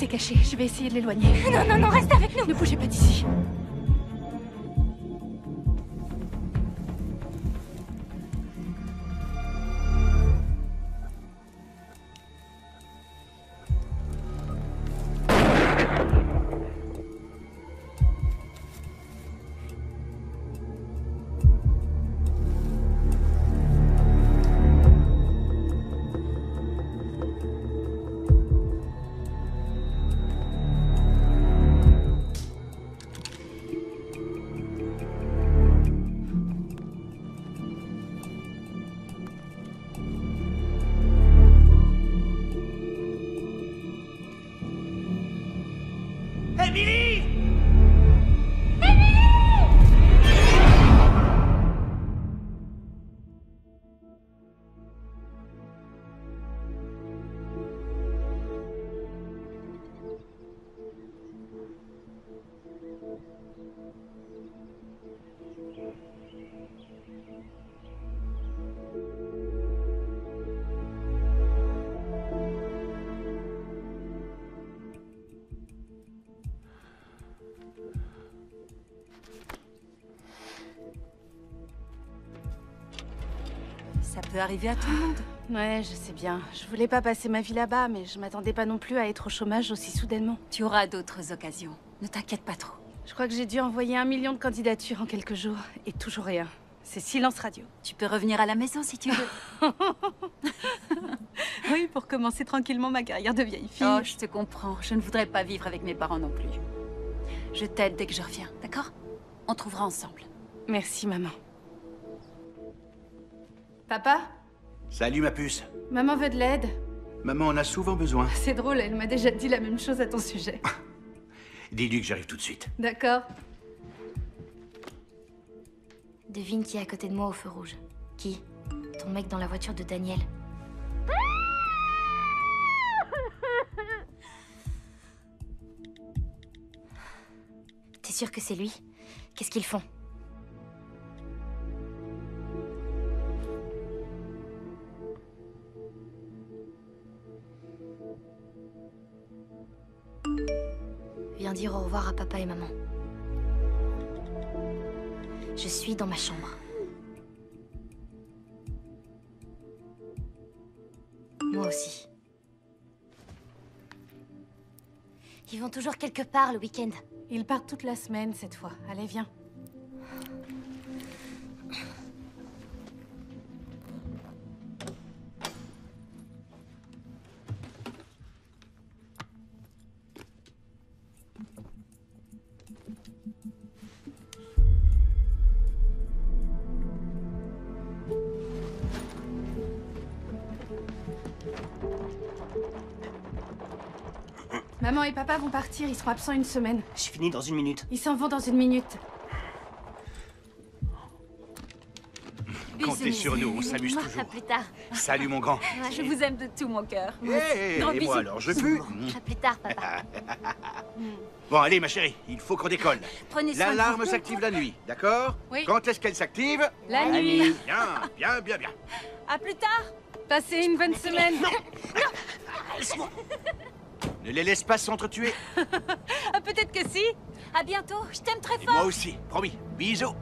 Restez cachés, je vais essayer de l'éloigner. Non, non, non, reste avec nous. Ne bougez pas d'ici. Emily! Ça peut arriver à tout le monde. Ouais, je sais bien. Je voulais pas passer ma vie là-bas, mais je m'attendais pas non plus à être au chômage aussi soudainement. Tu auras d'autres occasions. Ne t'inquiète pas trop. Je crois que j'ai dû envoyer 1 million de candidatures en quelques jours, et toujours rien. C'est silence radio. Tu peux revenir à la maison si tu veux. Oui, pour commencer tranquillement ma carrière de vieille fille. Oh, je te comprends. Je ne voudrais pas vivre avec mes parents non plus. Je t'aide dès que je reviens, d'accord? On trouvera ensemble. Merci, maman. Papa? Salut ma puce. Maman veut de l'aide. Maman en a souvent besoin. C'est drôle, elle m'a déjà dit la même chose à ton sujet. Dis-lui que j'arrive tout de suite. D'accord. Devine qui est à côté de moi au feu rouge. Qui? Ton mec dans la voiture de Daniel. T'es sûr que c'est lui? Qu'est-ce qu'ils font? Viens dire au revoir à papa et maman. Je suis dans ma chambre. Moi aussi. Ils vont toujours quelque part le week-end. Ils partent toute la semaine cette fois. Allez, viens. Maman et papa vont partir, ils seront absents 1 semaine. Je finis dans 1 minute. Ils s'en vont dans 1 minute. Comptez sur nous, on s'amuse À toujours. plus tard. Salut mon grand. Je vous aime de tout mon cœur. Et moi alors, je pue. À plus tard, papa. Bon, allez ma chérie, il faut qu'on décolle. Prenez soin de L'alarme vous. s'active la nuit, d'accord? Oui. Quand est-ce qu'elle s'active? La nuit. Bien, bien, bien, bien. À plus tard. Passez une bonne semaine. Ne les laisse pas s'entretuer. Ah, peut-être que si. À bientôt. Je t'aime très Et fort. moi aussi, promis. Bisous.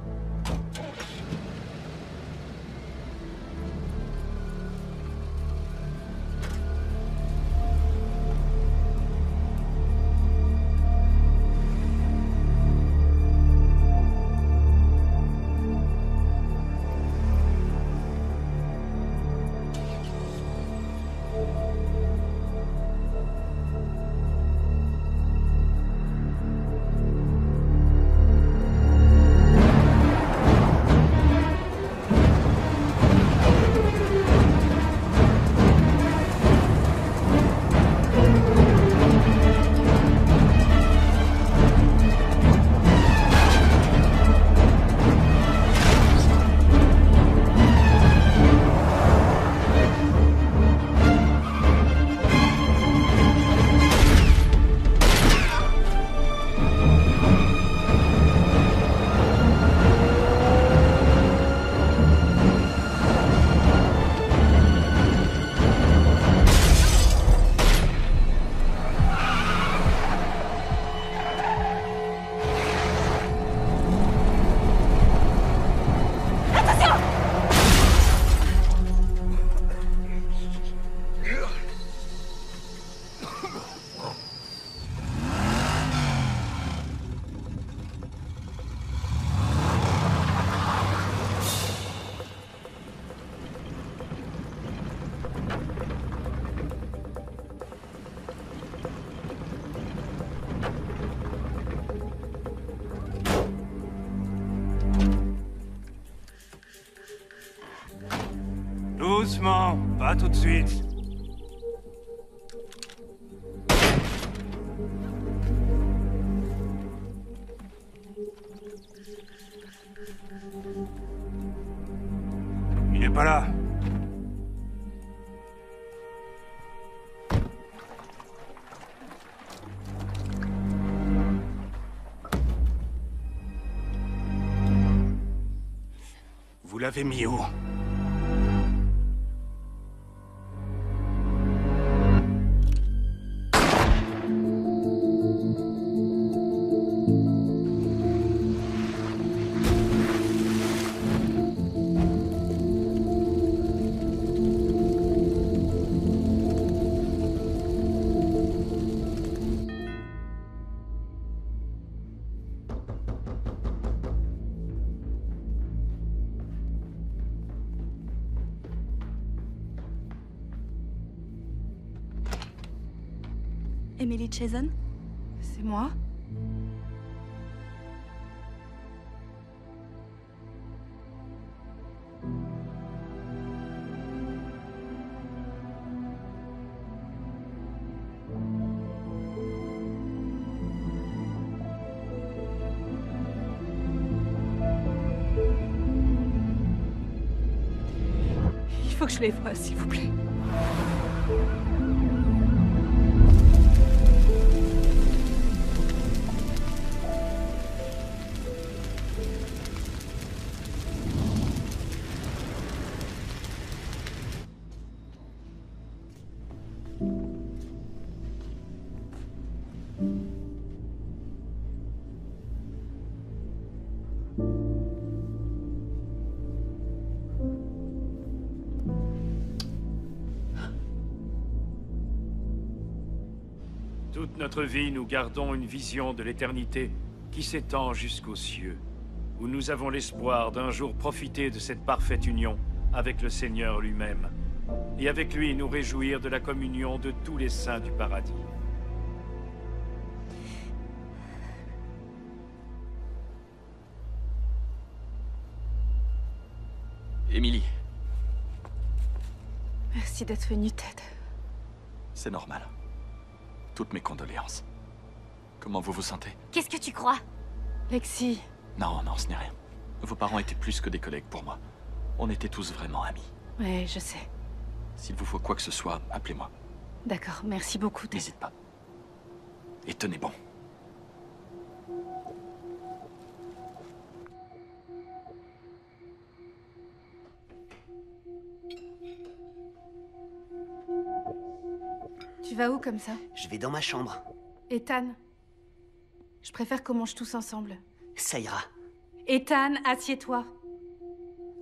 doucement, pas tout de suite. Il est pas là. Vous l'avez mis où? Emily Chazen? C'est moi? Il faut que je les voie, s'il vous plaît. Toute notre vie, nous gardons une vision de l'éternité qui s'étend jusqu'aux cieux, où nous avons l'espoir d'un jour profiter de cette parfaite union avec le Seigneur lui-même, et avec lui nous réjouir de la communion de tous les saints du paradis. Emily, Merci d'être venu, Ted. c'est normal. Toutes mes condoléances. Comment vous vous sentez? Qu'est-ce que tu crois? Lexi, Non, non, ce n'est rien. Vos parents étaient plus que des collègues pour moi. On était tous vraiment amis. ouais, je sais. S'il vous faut quoi que ce soit, appelez-moi. D'accord, merci beaucoup, Ted. N'hésite pas. Et tenez bon. Tu vas où comme ça? Je vais dans ma chambre. Ethan, je préfère qu'on mange tous ensemble. Ça ira. Ethan, assieds-toi.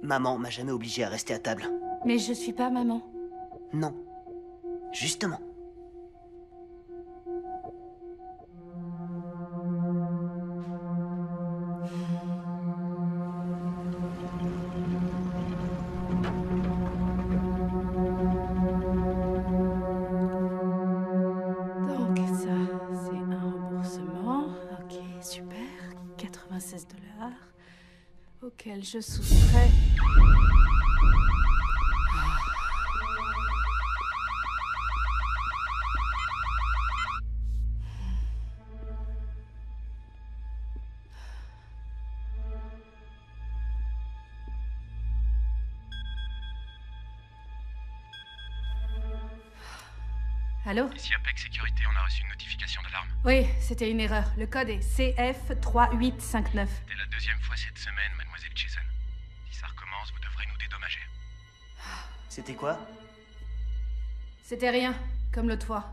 Maman m'a jamais obligé à rester à table. Mais je suis pas maman. Non. Justement. Donc ça, c'est un remboursement. Ok, super. 96 $. Auquel je soustrais. Allô? Ici Apex Sécurité, on a reçu une notification d'alarme. Oui, c'était une erreur. Le code est CF3859. C'était la deuxième fois cette semaine, mademoiselle Jason. Si ça recommence, vous devrez nous dédommager. C'était quoi? C'était rien, comme l'autre fois.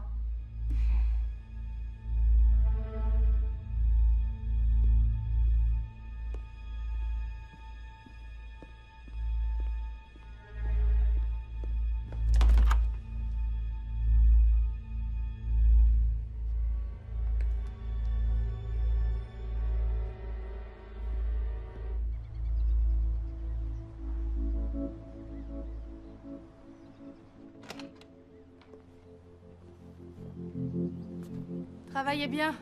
Travaillez bien.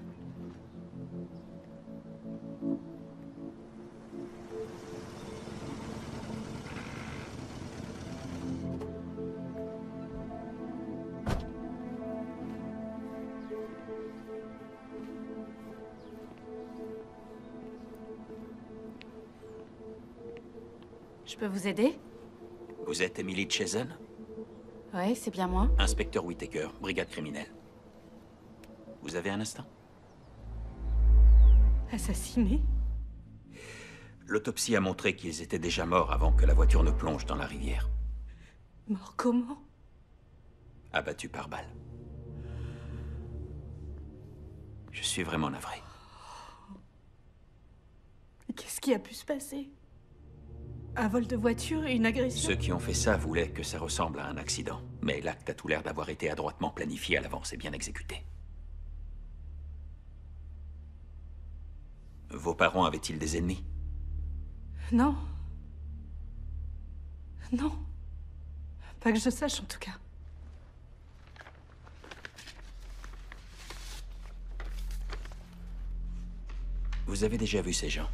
Je peux vous aider? Vous êtes Emily Chazen? Ouais, c'est bien moi. Inspecteur Whittaker, brigade criminelle. Vous avez un instant? Assassiné? L'autopsie a montré qu'ils étaient déjà morts avant que la voiture ne plonge dans la rivière. Mort comment? Abattus par balle. Je suis vraiment navré. Qu'est-ce qui a pu se passer? Un vol de voiture et une agression? Ceux qui ont fait ça voulaient que ça ressemble à un accident. Mais l'acte a tout l'air d'avoir été adroitement planifié à l'avance et bien exécuté. Vos parents avaient-ils des ennemis? Non. Non. Pas que je sache, en tout cas. Vous avez déjà vu ces gens?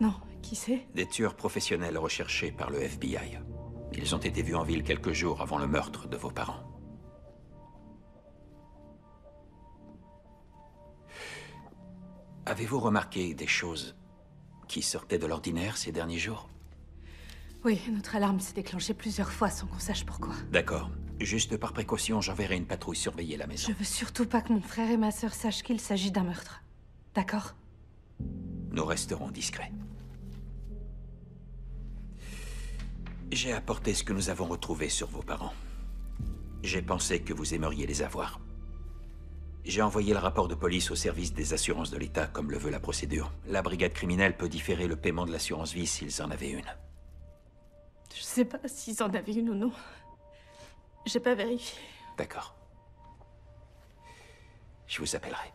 Non, qui c'est? Des tueurs professionnels recherchés par le FBI. Ils ont été vus en ville quelques jours avant le meurtre de vos parents. Avez-vous remarqué des choses qui sortaient de l'ordinaire ces derniers jours? Oui, notre alarme s'est déclenchée plusieurs fois sans qu'on sache pourquoi. D'accord. Juste par précaution, j'enverrai une patrouille surveiller la maison. Je veux surtout pas que mon frère et ma sœur sachent qu'il s'agit d'un meurtre. D'accord? Nous resterons discrets. J'ai apporté ce que nous avons retrouvé sur vos parents. J'ai pensé que vous aimeriez les avoir. J'ai envoyé le rapport de police au service des assurances de l'État, comme le veut la procédure. La brigade criminelle peut différer le paiement de l'assurance vie s'ils en avaient une. Je sais pas s'ils en avaient une ou non. J'ai pas vérifié. D'accord. Je vous appellerai.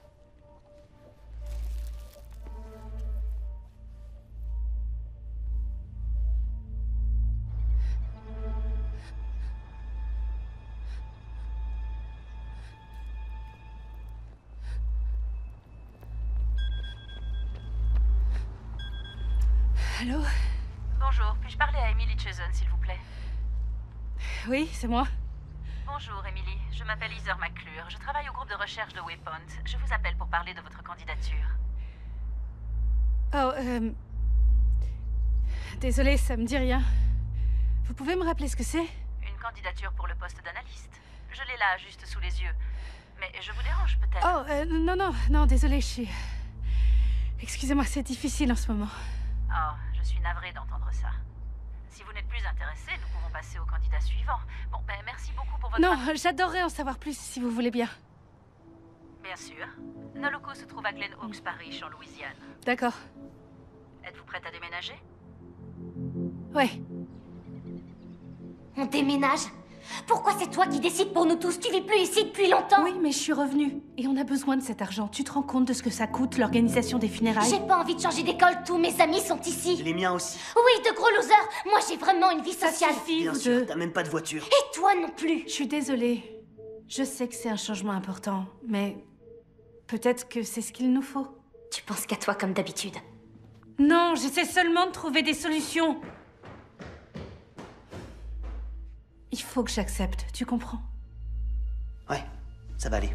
Allô? Bonjour, puis-je parler à Emily Chazen, s'il vous plaît? Oui, c'est moi. Bonjour, Emily. Je m'appelle Heather McClure. Je travaille au groupe de recherche de Waypoint. Je vous appelle pour parler de votre candidature. Oh, Désolée, ça me dit rien. Vous pouvez me rappeler ce que c'est? Une candidature pour le poste d'analyste. Je l'ai là, juste sous les yeux. Mais je vous dérange peut-être? Oh, non, désolée, je suis... Excusez-moi, c'est difficile en ce moment. Oh, je suis navrée d'entendre ça. Si vous n'êtes plus intéressé, nous pouvons passer au candidat suivant. Bon, ben merci beaucoup pour votre... Non, j'adorerais en savoir plus si vous voulez bien. Bien sûr. Nos locaux se trouvent à Glen Oaks Parish, en Louisiane. D'accord. Êtes-vous prête à déménager? Ouais. On déménage? Pourquoi c'est toi qui décides pour nous tous? Tu vis plus ici depuis longtemps. Oui, mais je suis revenue. Et on a besoin de cet argent. Tu te rends compte de ce que ça coûte, l'organisation des funérailles? J'ai pas envie de changer d'école, tous mes amis sont ici. Les miens aussi. Oui, de gros losers. Moi, j'ai vraiment une vie Ça sociale. suffit, Bien vous sûr, deux. t'as même pas de voiture. Et toi non plus. Je suis désolée. Je sais que c'est un changement important, mais... peut-être que c'est ce qu'il nous faut. Tu penses qu'à toi comme d'habitude. Non, j'essaie seulement de trouver des solutions. Il faut que j'accepte, tu comprends? Ouais, ça va aller.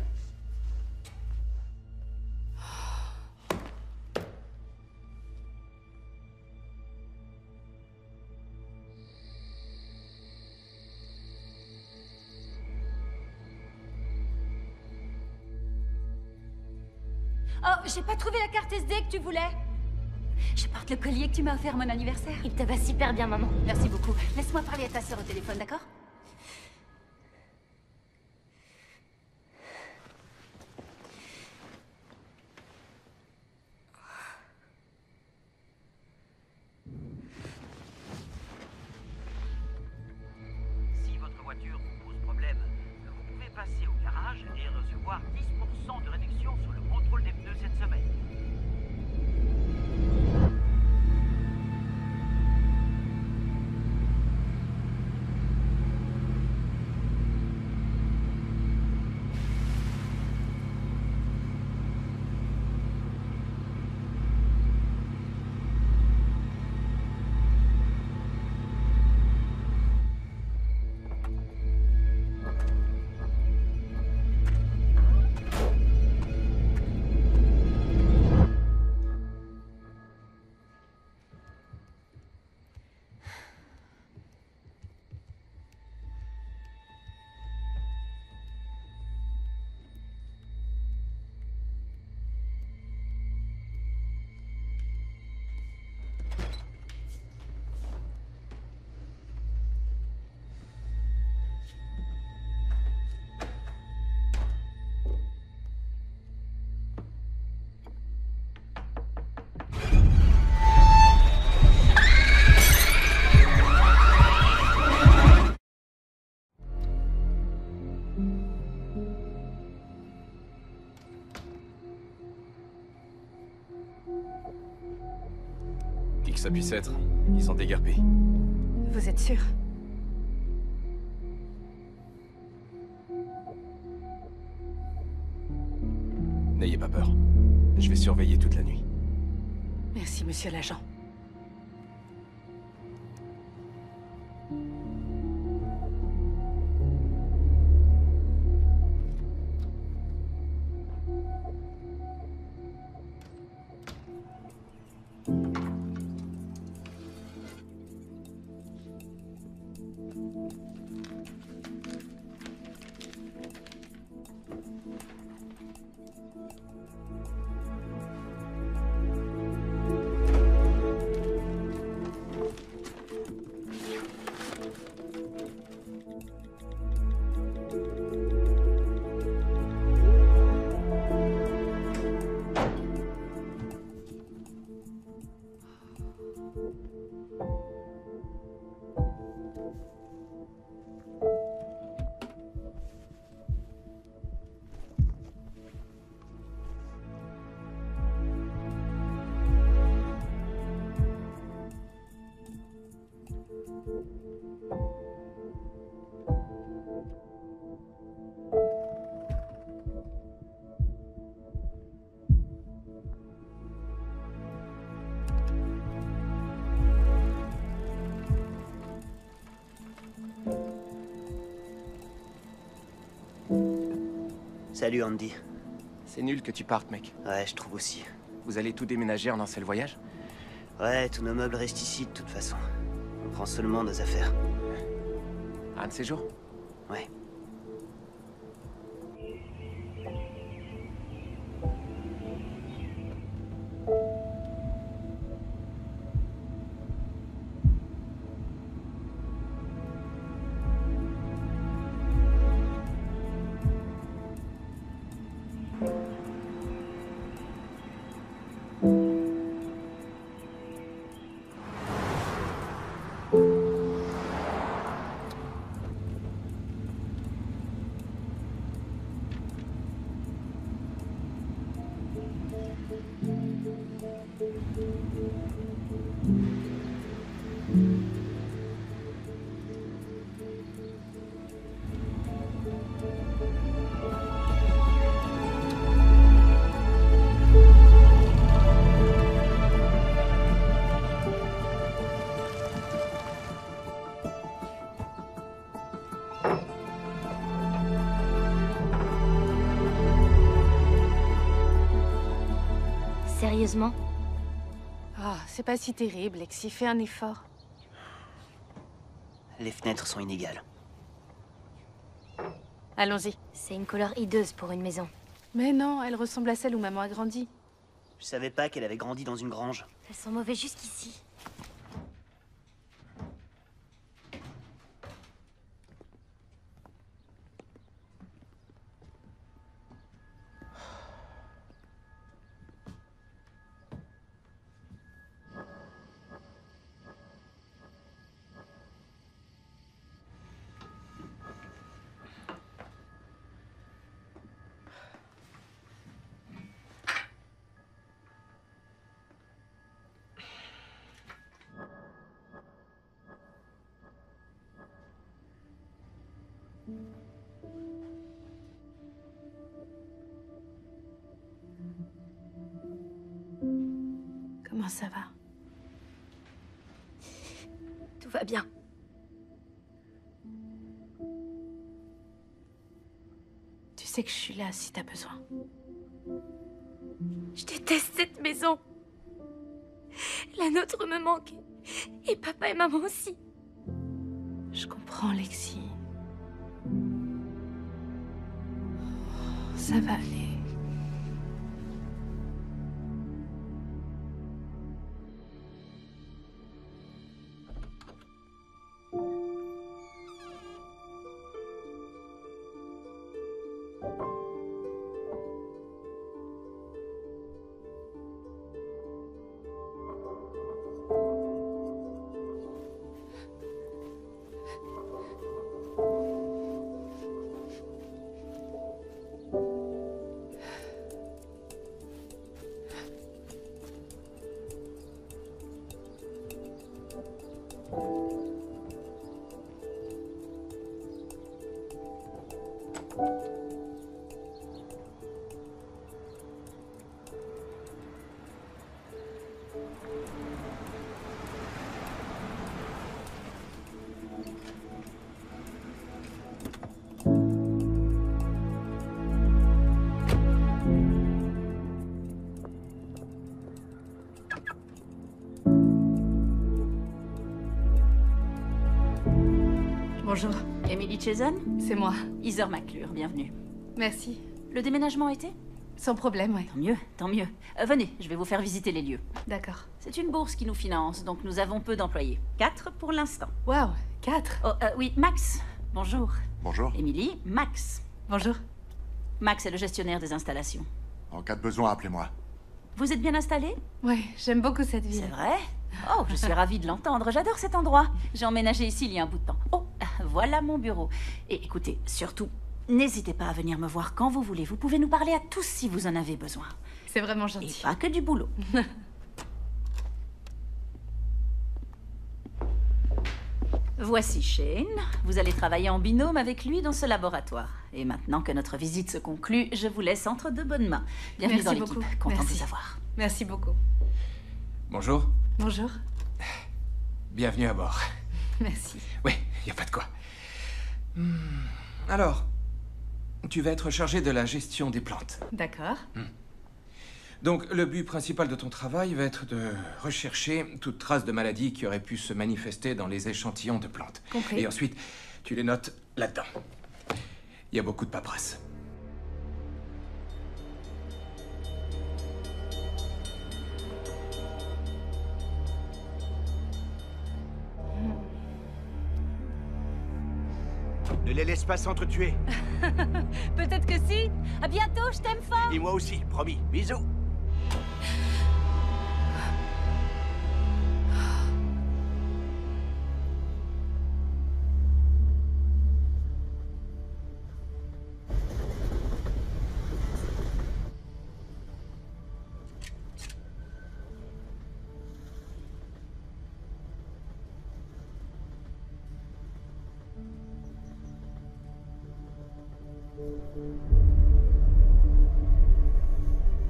Oh, j'ai pas trouvé la carte SD que tu voulais. Je porte le collier que tu m'as offert à mon anniversaire. Il te va super bien, maman. Merci beaucoup. Laisse-moi parler à ta sœur au téléphone, d'accord? Si votre voiture vous pose problème, vous pouvez passer au garage et recevoir 10% de réduction sur le contrôle des pneus cette semaine. Qui que ça puisse être, ils sont déguerpis. Vous êtes sûr? N'ayez pas peur. Je vais surveiller toute la nuit. Merci, monsieur l'agent. Salut Andy. C'est nul que tu partes, mec. Ouais, je trouve aussi. Vous allez tout déménager en un seul voyage? Ouais, tous nos meubles restent ici de toute façon. On prend seulement nos affaires. Un de ces jours? Ouais. Sérieusement? Ah, c'est pas si terrible, Lexi, fais un effort. Les fenêtres sont inégales. Allons-y. C'est une couleur hideuse pour une maison. Mais non, elle ressemble à celle où maman a grandi. Je savais pas qu'elle avait grandi dans une grange. Elles sont mauvais jusqu'ici. Comment ça va? Tout va bien. Tu sais que je suis là si t'as besoin. Je déteste cette maison. La nôtre me manque. Et papa et maman aussi. Je comprends, Lexi. Ça va aller. Bonjour. Emily Chazen? C'est moi. Heather McClure, bienvenue. Merci. Le déménagement a été? Sans problème, ouais. Tant mieux, tant mieux. Venez, je vais vous faire visiter les lieux. D'accord. C'est une bourse qui nous finance, donc nous avons peu d'employés. 4 pour l'instant. Waouh, 4. Oh, oui, Max. Bonjour. Bonjour. Émilie, Max. Bonjour. Max est le gestionnaire des installations. En cas de besoin, appelez-moi. Vous êtes bien installé? Ouais, j'aime beaucoup cette ville. C'est vrai? Oh, je suis ravie de l'entendre. J'adore cet endroit. J'ai emménagé ici il y a un bout de temps. Oh, voilà mon bureau. Et écoutez, surtout, n'hésitez pas à venir me voir quand vous voulez. Vous pouvez nous parler à tous si vous en avez besoin. C'est vraiment gentil. Et pas que du boulot. Voici Shane. Vous allez travailler en binôme avec lui dans ce laboratoire. Et maintenant que notre visite se conclut, je vous laisse entre de bonnes mains. Bienvenue dans l'équipe. Content de vous avoir. Merci beaucoup. Bonjour. Bonjour. Bienvenue à bord. Merci. Oui, y a pas de quoi. Alors, tu vas être chargé de la gestion des plantes. D'accord. Donc, le but principal de ton travail va être de rechercher toute trace de maladie qui aurait pu se manifester dans les échantillons de plantes. Compris. Et ensuite, tu les notes là-dedans. Il y a beaucoup de paperasse. Ne les laisse pas s'entretuer. Peut-être que si. À bientôt, je t'aime fort. Et moi aussi, promis. Bisous.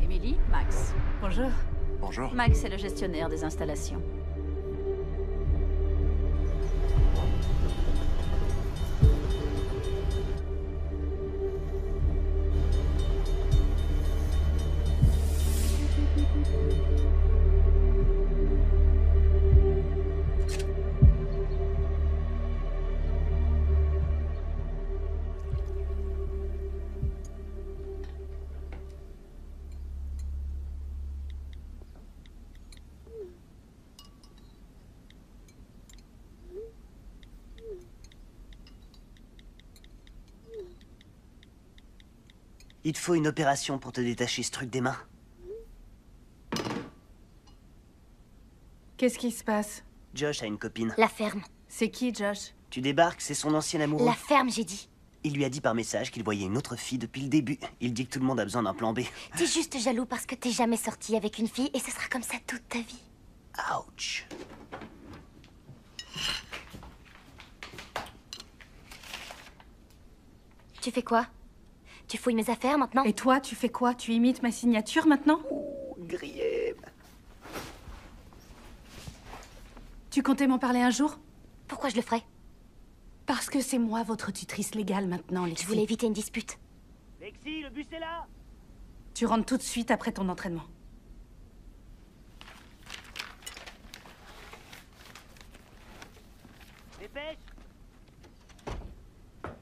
Émilie, Max. Bonjour. Bonjour. Max est le gestionnaire des installations. Il te faut une opération pour te détacher ce truc des mains. Qu'est-ce qui se passe? Josh a une copine. La ferme. C'est qui, Josh? Tu débarques, c'est son ancien amoureux. La ferme, j'ai dit. Il lui a dit par message qu'il voyait une autre fille depuis le début. Il dit que tout le monde a besoin d'un plan B. T'es juste jaloux parce que t'es jamais sorti avec une fille et ce sera comme ça toute ta vie. Ouch. Tu fais quoi? Tu fouilles mes affaires maintenant? Et toi, tu fais quoi? Tu imites ma signature maintenant? Grillé. Tu comptais m'en parler un jour? Pourquoi je le ferais? Parce que c'est moi votre tutrice légale maintenant, Lexi. Je voulais éviter une dispute. Lexi, le bus est là. Tu rentres tout de suite après ton entraînement. Dépêche.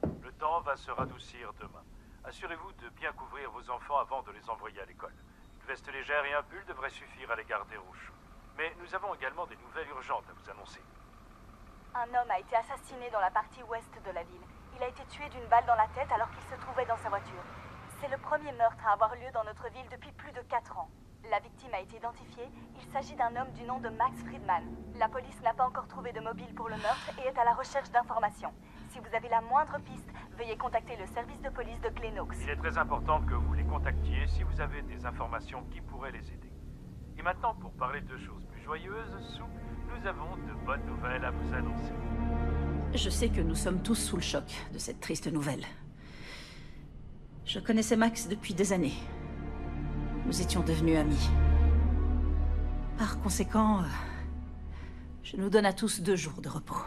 Le temps va se radoucir demain. Assurez-vous de bien couvrir vos enfants avant de les envoyer à l'école. Une veste légère et un pull devraient suffire à les garder au chaud. Mais nous avons également des nouvelles urgentes à vous annoncer. Un homme a été assassiné dans la partie ouest de la ville. Il a été tué d'une balle dans la tête alors qu'il se trouvait dans sa voiture. C'est le premier meurtre à avoir lieu dans notre ville depuis plus de 4 ans. La victime a été identifiée. Il s'agit d'un homme du nom de Max Friedman. La police n'a pas encore trouvé de mobile pour le meurtre et est à la recherche d'informations. Si vous avez la moindre piste, veuillez contacter le service de police de Glenox. Il est très important que vous les contactiez si vous avez des informations qui pourraient les aider. Et maintenant, pour parler de choses plus joyeuses, Sue, nous avons de bonnes nouvelles à vous annoncer. Je sais que nous sommes tous sous le choc de cette triste nouvelle. Je connaissais Max depuis des années. Nous étions devenus amis. Par conséquent, je nous donne à tous 2 jours de repos.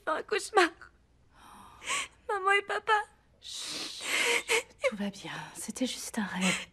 fait un cauchemar. Maman et papa. Chut, tout va bien. C'était juste un rêve.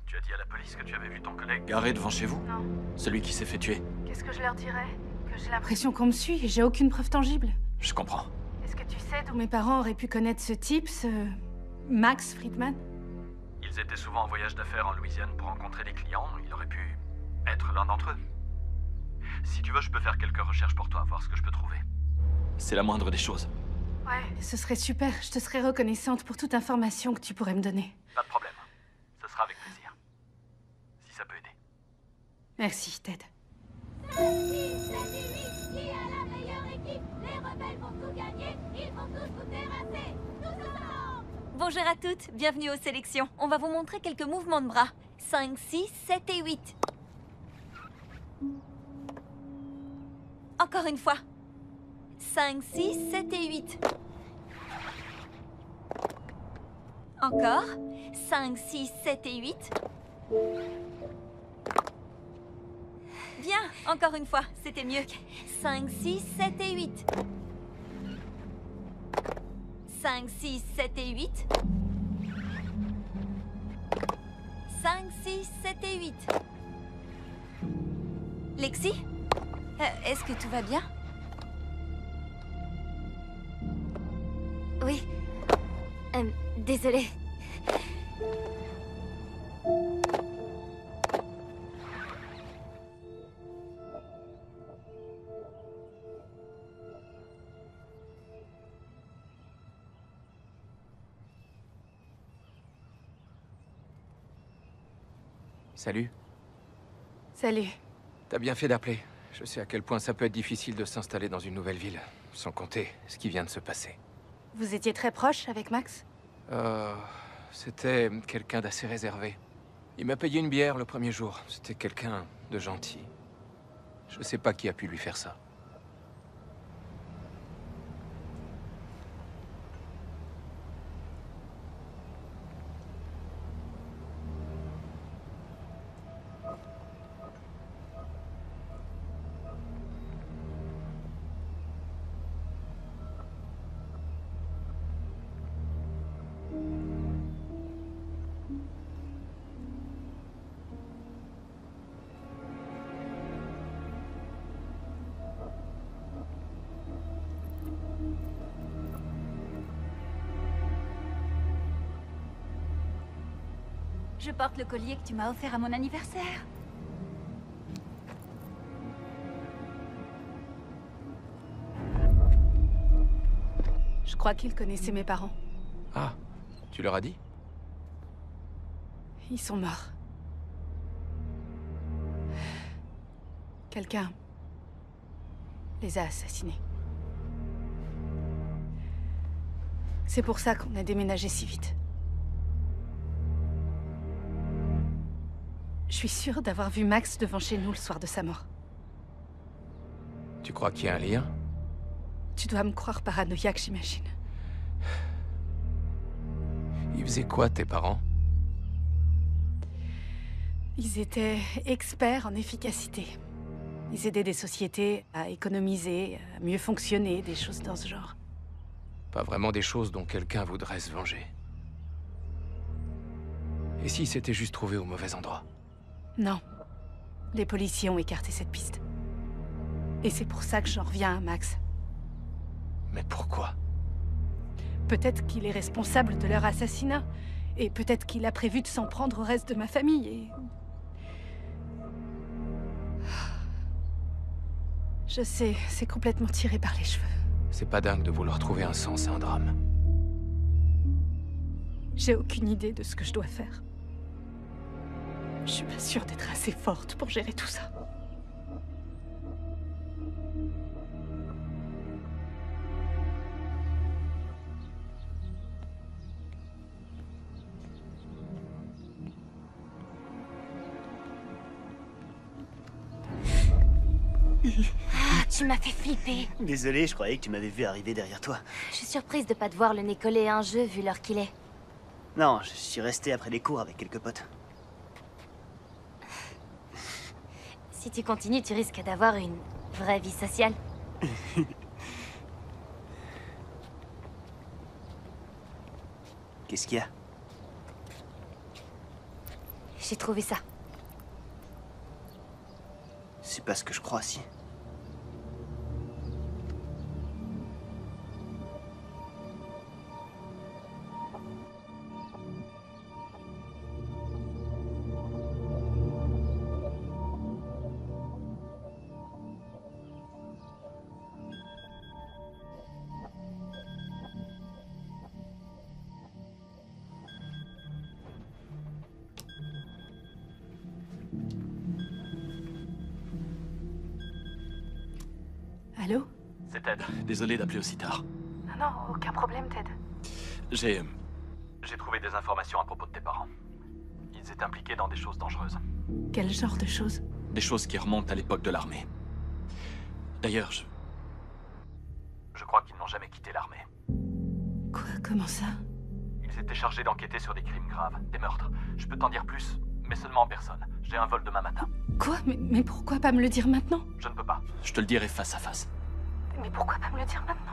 Tu as dit à la police que tu avais vu ton collègue garé devant chez vous? Non. Celui qui s'est fait tuer? Qu'est-ce que je leur dirais? Que j'ai l'impression qu'on me suit et j'ai aucune preuve tangible. Je comprends. Est-ce que tu sais d'où mes parents auraient pu connaître ce type, ce... Max Friedman? Ils étaient souvent en voyage d'affaires en Louisiane pour rencontrer des clients. Il aurait pu être l'un d'entre eux. Si tu veux, je peux faire quelques recherches pour toi, voir ce que je peux trouver. C'est la moindre des choses. Ouais. Ce serait super. Je te serais reconnaissante pour toute information que tu pourrais me donner. Pas de problème. Ce sera avec plaisir. Si ça peut aider. Merci, Ted. Qui a la meilleure équipe? Les rebelles vont tout gagner. Ils vont tous vous terrasser. Tous ensemble. Bonjour à toutes, bienvenue aux sélections. On va vous montrer quelques mouvements de bras. 5, 6, 7 et 8. Encore une fois. 5, 6, 7 et 8. Encore. 5, 6, 7 et 8. Bien, encore une fois, c'était mieux. 5, 6, 7 et 8. 5, 6, 7 et 8. 5, 6, 7 et 8. Lexi? Est-ce que tout va bien? Oui. Désolée. Salut. Salut. T'as bien fait d'appeler. Je sais à quel point ça peut être difficile de s'installer dans une nouvelle ville, sans compter ce qui vient de se passer. Vous étiez très proche avec Max? C'était quelqu'un d'assez réservé. Il m'a payé une bière le premier jour. C'était quelqu'un de gentil. Je sais pas qui a pu lui faire ça. Je porte le collier que tu m'as offert à mon anniversaire. Je crois qu'il connaissait mes parents. Ah, tu leur as dit? Ils sont morts. Quelqu'un les a assassinés. C'est pour ça qu'on a déménagé si vite. Je suis sûre d'avoir vu Max devant chez nous le soir de sa mort. Tu crois qu'il y a un lien? Tu dois me croire paranoïaque, j'imagine. Ils faisaient quoi, tes parents? Ils étaient experts en efficacité. Ils aidaient des sociétés à économiser, à mieux fonctionner, des choses dans ce genre. Pas vraiment des choses dont quelqu'un voudrait se venger. Et s'ils s'étaient juste trouvés au mauvais endroit? Non. Les policiers ont écarté cette piste. Et c'est pour ça que j'en reviens à Max. Mais pourquoi? Peut-être qu'il est responsable de leur assassinat. Et peut-être qu'il a prévu de s'en prendre au reste de ma famille et... Je sais, c'est complètement tiré par les cheveux. C'est pas dingue de vouloir trouver un sens à un drame. J'ai aucune idée de ce que je dois faire. Je suis pas sûre d'être assez forte pour gérer tout ça. Tu m'as fait flipper. Désolé, je croyais que tu m'avais vu arriver derrière toi. Je suis surprise de pas te voir le nez collé à un jeu vu l'heure qu'il est. Non, je suis resté après les cours avec quelques potes. Si tu continues, tu risques d'avoir une vraie vie sociale. Qu'est-ce qu'il y a? J'ai trouvé ça. C'est pas ce que je crois, si. Allô? C'est Ted. Désolé d'appeler aussi tard. Non, aucun problème, Ted. J'ai trouvé des informations à propos de tes parents. Ils étaient impliqués dans des choses dangereuses. Quel genre de choses? Des choses qui remontent à l'époque de l'armée. D'ailleurs, je crois qu'ils n'ont jamais quitté l'armée. Quoi? Comment ça? Ils étaient chargés d'enquêter sur des crimes graves, des meurtres. Je peux t'en dire plus, mais seulement en personne. J'ai un vol demain matin. Quoi? Mais pourquoi pas me le dire maintenant? Je ne peux pas. Je te le dirai face à face. Mais pourquoi pas me le dire maintenant?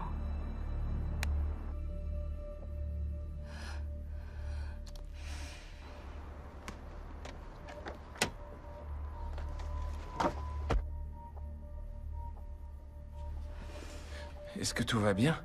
Est-ce que tout va bien?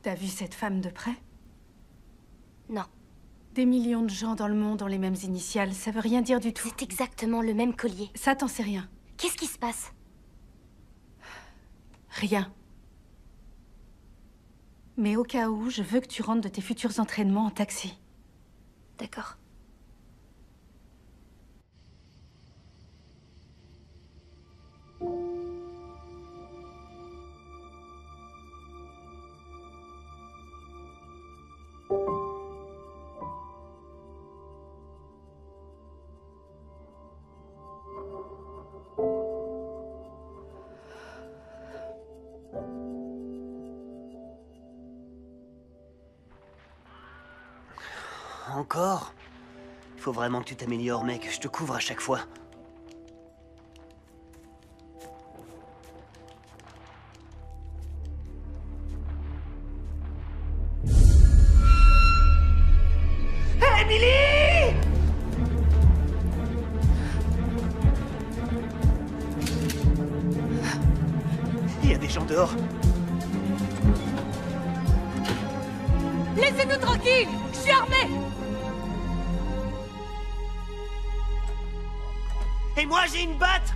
T'as vu cette femme de près? Non. Des millions de gens dans le monde ont les mêmes initiales, ça veut rien dire du tout. C'est exactement le même collier. Ça, t'en sais rien. Qu'est-ce qui se passe? Rien. Mais au cas où, je veux que tu rentres de tes futurs entraînements en taxi. D'accord. Encore? Faut vraiment que tu t'améliores, mec. Je te couvre à chaque fois. Emily! Il y a des gens dehors. Laissez-nous tranquilles! Je suis armée! Et moi, j'ai une batte!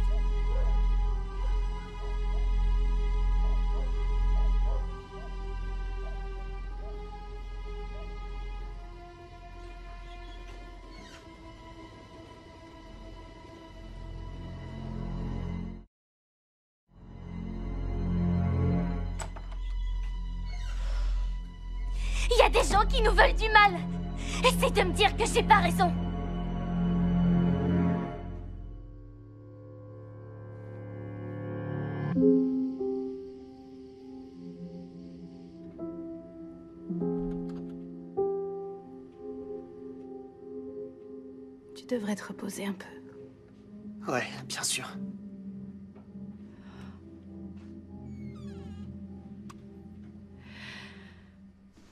Il y a des gens qui nous veulent du mal! Essaye de me dire que j'ai pas raison! Tu devrais te reposer un peu. Ouais, bien sûr.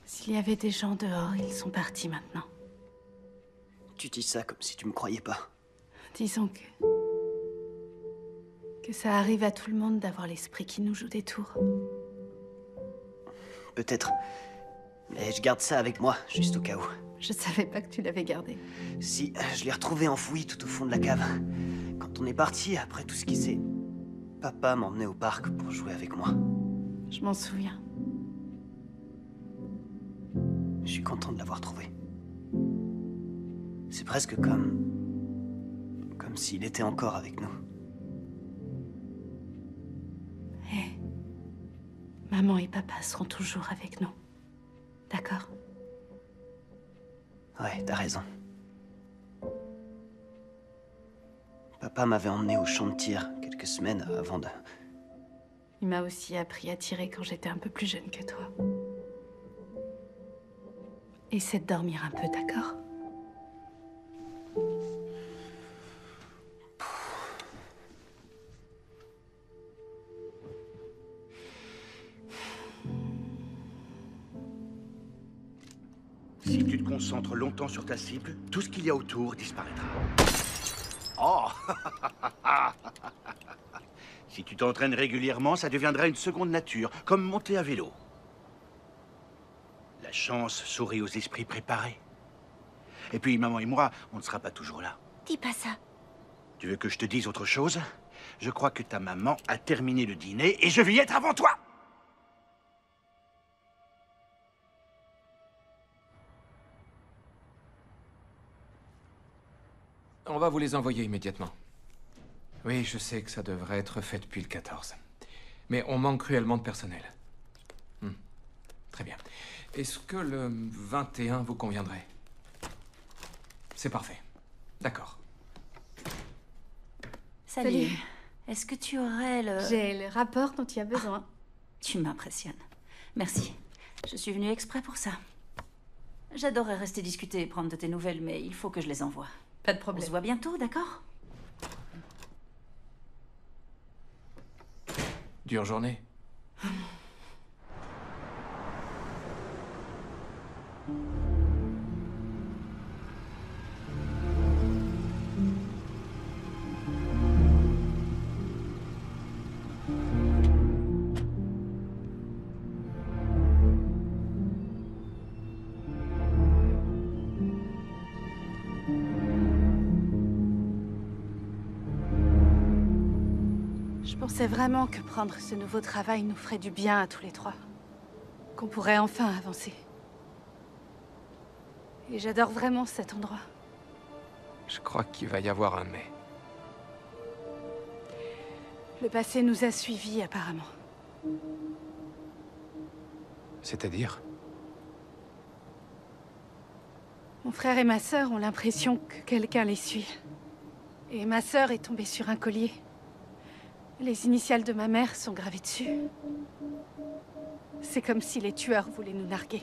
S'il y avait des gens dehors, ils sont partis maintenant. Tu dis ça comme si tu me croyais pas. Disons que ça arrive à tout le monde d'avoir l'esprit qui nous joue des tours. Peut-être. Mais je garde ça avec moi, juste au cas où. Je savais pas que tu l'avais gardé. Si, je l'ai retrouvé enfoui tout au fond de la cave. Quand on est parti, après tout ce qui s'est... Papa m'emmenait au parc pour jouer avec moi. Je m'en souviens. Je suis content de l'avoir trouvé. C'est presque comme s'il était encore avec nous. Hé, maman et papa seront toujours avec nous. D'accord? Ouais, t'as raison. Papa m'avait emmené au champ de tir quelques semaines avant de... Il m'a aussi appris à tirer quand j'étais un peu plus jeune que toi. Essaie de dormir un peu, d'accord? Si tu te concentres longtemps sur ta cible, tout ce qu'il y a autour disparaîtra. Oh! Si tu t'entraînes régulièrement, ça deviendra une seconde nature, comme monter à vélo. La chance sourit aux esprits préparés. Et puis, maman et moi, on ne sera pas toujours là. Dis pas ça. Tu veux que je te dise autre chose? Je crois que ta maman a terminé le dîner et je vais y être avant toi! On va vous les envoyer immédiatement. Oui, je sais que ça devrait être fait depuis le 14. Mais on manque cruellement de personnel. Très bien. Est-ce que le 21 vous conviendrait? C'est parfait. D'accord. Salut. Est-ce que tu aurais le... J'ai le rapport dont tu as besoin. Tu m'impressionnes. Merci. Je suis venue exprès pour ça. J'adorerais rester discuter et prendre de tes nouvelles, mais il faut que je les envoie. Pas de problème. On se voit bientôt, d'accord? Dure journée. Je pensais vraiment que prendre ce nouveau travail nous ferait du bien à tous les trois. Qu'on pourrait enfin avancer. Et j'adore vraiment cet endroit. Je crois qu'il va y avoir un mais. Le passé nous a suivis, apparemment. C'est-à-dire? Mon frère et ma sœur ont l'impression que quelqu'un les suit. Et ma sœur est tombée sur un collier. Les initiales de ma mère sont gravées dessus. C'est comme si les tueurs voulaient nous narguer.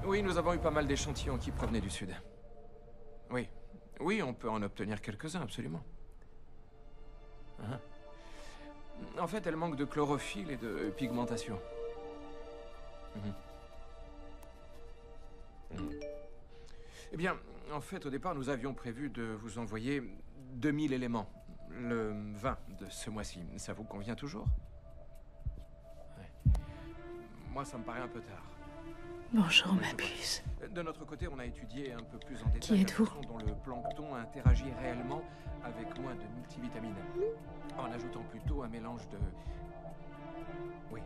Oui, nous avons eu pas mal d'échantillons qui provenaient du sud. Oui, on peut en obtenir quelques-uns, absolument. En fait, elle manque de chlorophylle et de pigmentation. Eh bien, en fait, au départ, nous avions prévu de vous envoyer 2000 éléments. Le 20 de ce mois-ci. Ça vous convient toujours? Moi, ça me paraît un peu tard. Bonjour, ma puce. De notre côté, on a étudié un peu plus en détail Qui êtes-vous? la façon dont le plancton interagit réellement avec moins de multivitamines, en ajoutant plutôt un mélange de... Oui.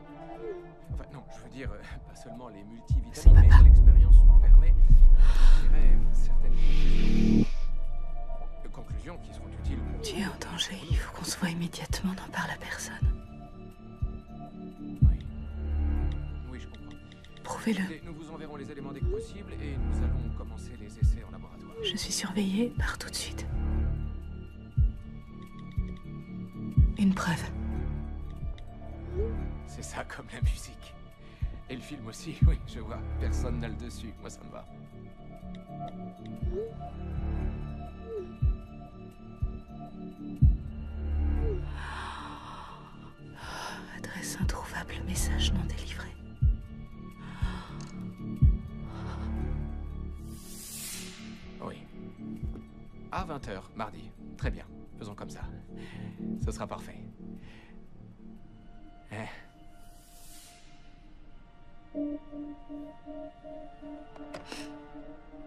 Enfin, non, je veux dire, pas seulement les multivitamines, mais l'expérience nous permet de tirer certaines conclusions. Conclusions qui seront utiles pour... Tu es en danger, il faut qu'on se voit immédiatement, n'en parle à personne. Oui, je comprends. Prouvez-le. Écoutez, nous vous enverrons les éléments dès que possible et nous allons commencer les essais en laboratoire. Je suis surveillée, pars tout de suite. Une preuve. C'est ça comme la musique. Et le film aussi, oui, je vois. Personne n'a le dessus, moi ça me va. Adresse introuvable, message non délivré. Oui. À 20h, mardi. Très bien. Faisons comme ça. Ce sera parfait.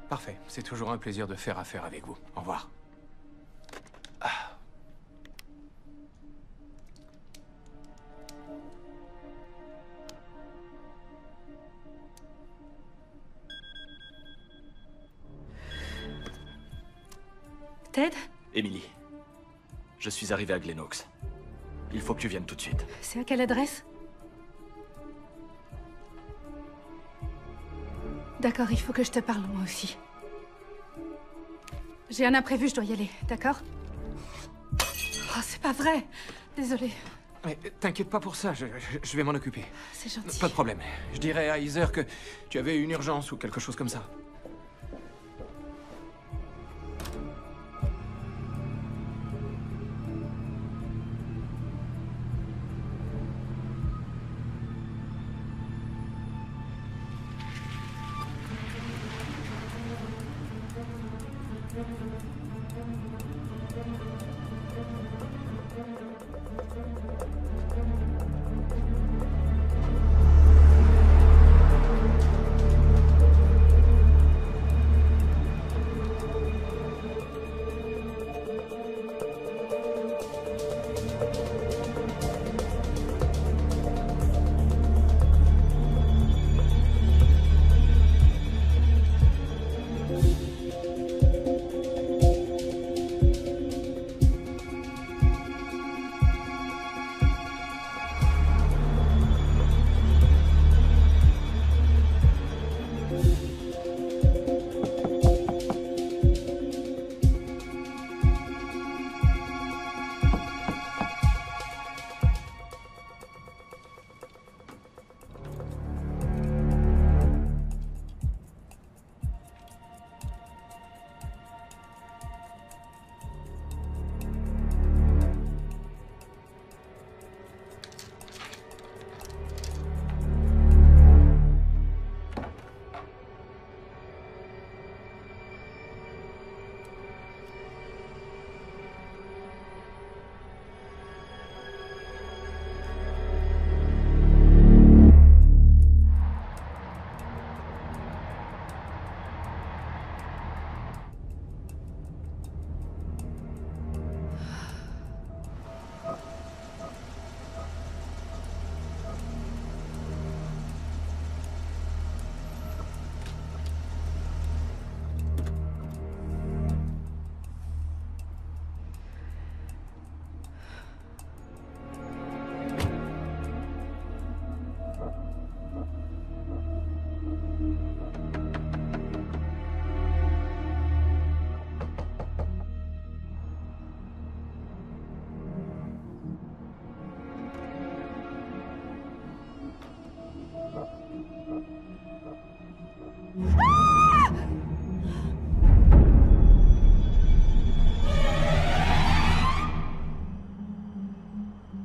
Parfait. C'est toujours un plaisir de faire affaire avec vous. Au revoir. Ted? Emily, je suis arrivé à Glenox. Il faut que tu viennes tout de suite. C'est à quelle adresse? D'accord, il faut que je te parle moi aussi. J'ai un imprévu, je dois y aller, d'accord? Oh, c'est pas vrai. Désolée. T'inquiète pas pour ça, je vais m'en occuper. C'est gentil. Pas de problème. Je dirai à Heather que tu avais une urgence ou quelque chose comme ça.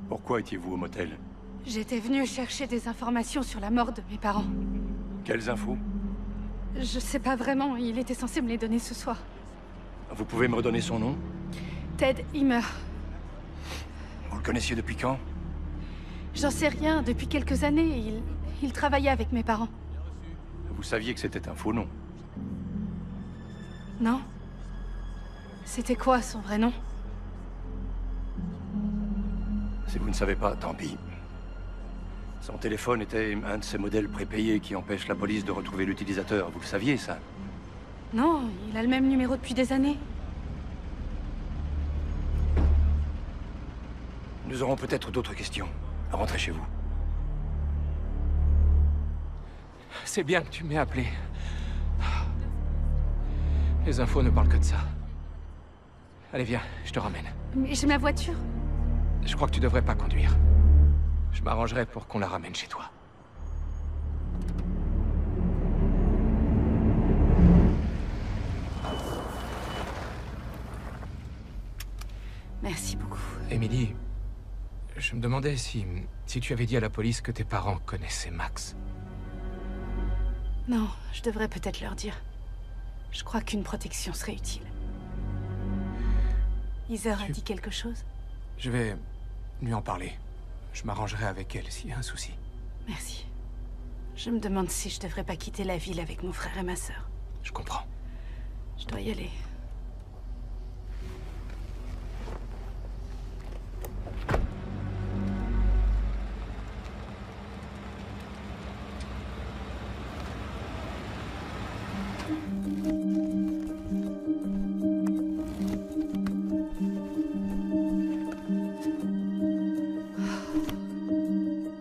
Pourquoi étiez-vous au motel? J'étais venue chercher des informations sur la mort de mes parents. Quelles infos? Je sais pas vraiment, il était censé me les donner ce soir. Vous pouvez me redonner son nom? Ted Himmer. Vous le connaissiez depuis quand? J'en sais rien, depuis quelques années, il travaillait avec mes parents. Vous saviez que c'était un faux nom? Non? C'était quoi son vrai nom? Si vous ne savez pas, tant pis. Son téléphone était un de ces modèles prépayés qui empêchent la police de retrouver l'utilisateur. Vous le saviez, ça? Non, il a le même numéro depuis des années. Nous aurons peut-être d'autres questions. Rentrez chez vous. C'est bien que tu m'aies appelé. Les infos ne parlent que de ça. Allez, viens, je te ramène. Mais j'ai ma voiture. Je crois que tu devrais pas conduire. Je m'arrangerai pour qu'on la ramène chez toi. Merci beaucoup. Emily, je me demandais si tu avais dit à la police que tes parents connaissaient Max. Non, je devrais peut-être leur dire. Je crois qu'une protection serait utile. Heather a dit quelque chose? Je vais lui en parler. Je m'arrangerai avec elle s'il y a un souci. Merci. Je me demande si je devrais pas quitter la ville avec mon frère et ma sœur. Je comprends. Je dois y aller.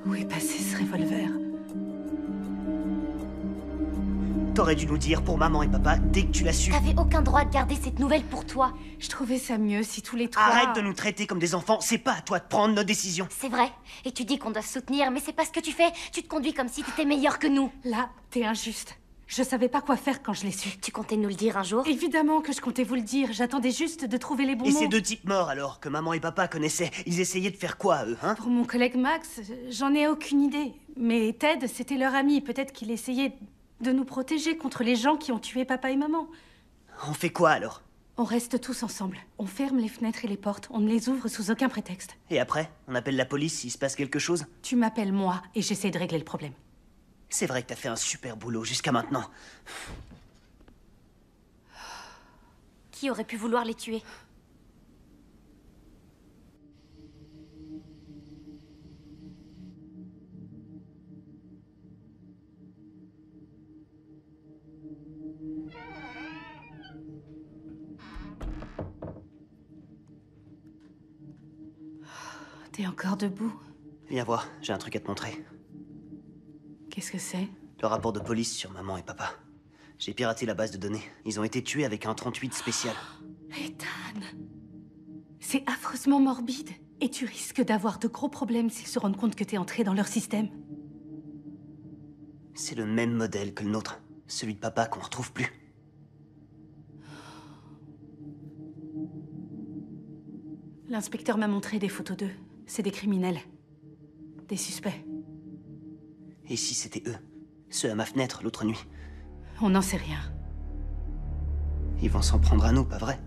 Où est passé ce revolver? T'aurais dû nous dire pour maman et papa dès que tu l'as su. T'avais aucun droit de garder cette nouvelle pour toi. Je trouvais ça mieux si tous les trois... Arrête de nous traiter comme des enfants, c'est pas à toi de prendre nos décisions. C'est vrai. Et tu dis qu'on doit se soutenir, mais c'est pas ce que tu fais. Tu te conduis comme si t'étais meilleur que nous. Là, t'es injuste. Je savais pas quoi faire quand je l'ai su. Tu comptais nous le dire un jour? Évidemment que je comptais vous le dire. J'attendais juste de trouver les bons mots. Et ces deux types morts alors, que maman et papa connaissaient, ils essayaient de faire quoi, eux, hein? Pour mon collègue Max, j'en ai aucune idée. Mais Ted, c'était leur ami. Peut-être qu'il essayait de nous protéger contre les gens qui ont tué papa et maman. On fait quoi alors? On reste tous ensemble. On ferme les fenêtres et les portes. On ne les ouvre sous aucun prétexte. Et après, on appelle la police s'il se passe quelque chose? Tu m'appelles moi et j'essaie de régler le problème. C'est vrai que t'as fait un super boulot jusqu'à maintenant. Qui aurait pu vouloir les tuer? T'es encore debout? Viens voir, j'ai un truc à te montrer. Qu'est-ce que c'est? Le rapport de police sur maman et papa. J'ai piraté la base de données. Ils ont été tués avec un 38 spécial. Ethan, c'est affreusement morbide. Et tu risques d'avoir de gros problèmes s'ils se rendent compte que t'es entré dans leur système. C'est le même modèle que le nôtre. Celui de papa qu'on retrouve plus. L'inspecteur m'a montré des photos d'eux. C'est des criminels. Des suspects. Et si c'était eux? Ceux à ma fenêtre l'autre nuit. On n'en sait rien. Ils vont s'en prendre à nous, pas vrai?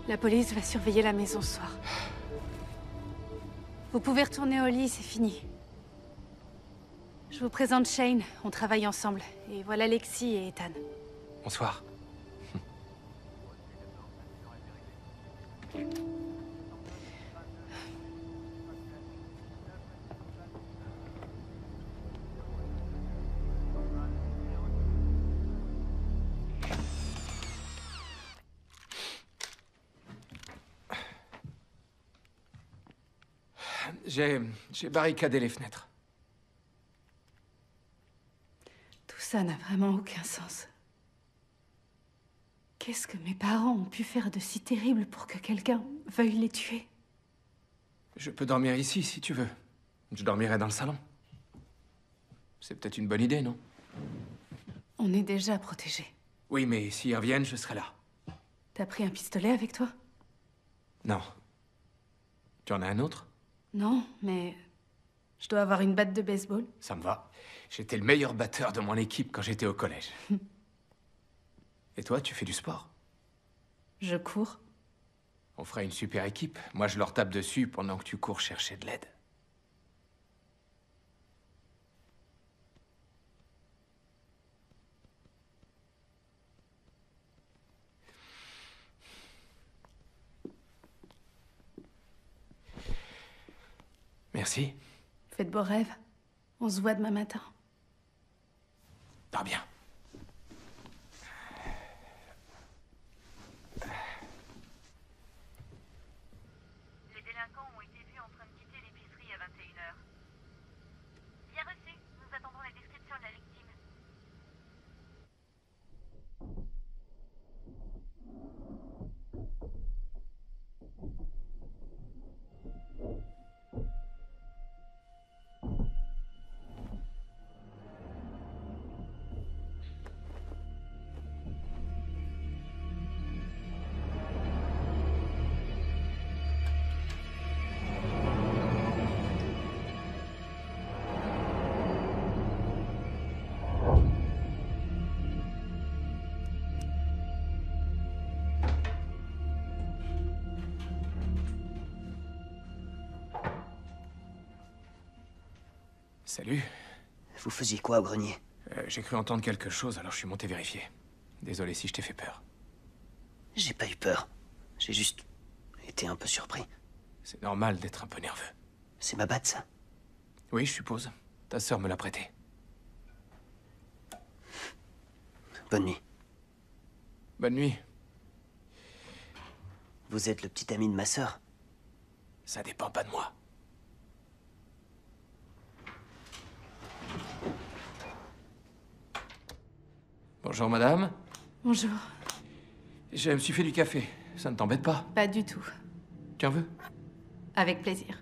La police va surveiller la maison ce soir. Vous pouvez retourner au lit, c'est fini. Je vous présente Shane, on travaille ensemble. Et voilà Lexi et Ethan. Bonsoir. J'ai barricadé les fenêtres. Tout ça n'a vraiment aucun sens. Qu'est-ce que mes parents ont pu faire de si terrible pour que quelqu'un veuille les tuer? Je peux dormir ici, si tu veux. Je dormirai dans le salon. C'est peut-être une bonne idée, non? On est déjà protégés. Oui, mais s'ils reviennent, je serai là. T'as pris un pistolet avec toi? Non. Tu en as un autre? Non, mais... je dois avoir une batte de baseball. Ça me va. J'étais le meilleur batteur de mon équipe quand j'étais au collège. Et toi, tu fais du sport? Je cours. On fera une super équipe. Moi, je leur tape dessus pendant que tu cours chercher de l'aide. Merci. Fais de beaux rêves. On se voit demain matin. Dors bien. Les délinquants ont été vus en train de quitter l'épicerie à 21h. Bien reçu. Nous attendons la description de la victime. Salut. Vous faisiez quoi au grenier? J'ai cru entendre quelque chose, alors je suis monté vérifier. Désolé si je t'ai fait peur. J'ai pas eu peur. J'ai juste été un peu surpris. C'est normal d'être un peu nerveux. C'est ma batte, ça? Oui, je suppose. Ta sœur me l'a prêtée. Bonne nuit. Bonne nuit. Vous êtes le petit ami de ma sœur? Ça dépend pas de moi. Bonjour, madame. Bonjour. Je me suis fait du café. Ça ne t'embête pas? Pas du tout. Tu en veux? Avec plaisir.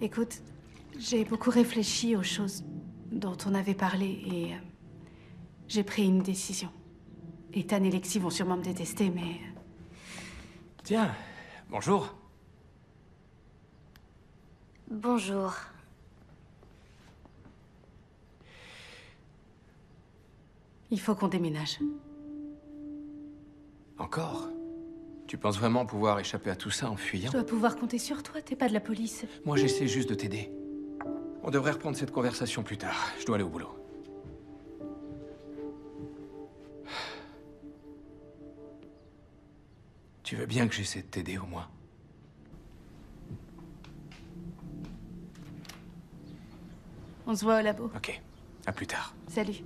Écoute, j'ai beaucoup réfléchi aux choses dont on avait parlé et j'ai pris une décision. Ethan et Lexi vont sûrement me détester, mais... Tiens, bonjour. Bonjour. Il faut qu'on déménage. Encore? Tu penses vraiment pouvoir échapper à tout ça en fuyant? Je dois pouvoir compter sur toi, t'es pas de la police. Moi, j'essaie juste de t'aider. On devrait reprendre cette conversation plus tard. Je dois aller au boulot. Tu veux bien que j'essaie de t'aider au moins? On se voit au labo. Ok, à plus tard. Salut.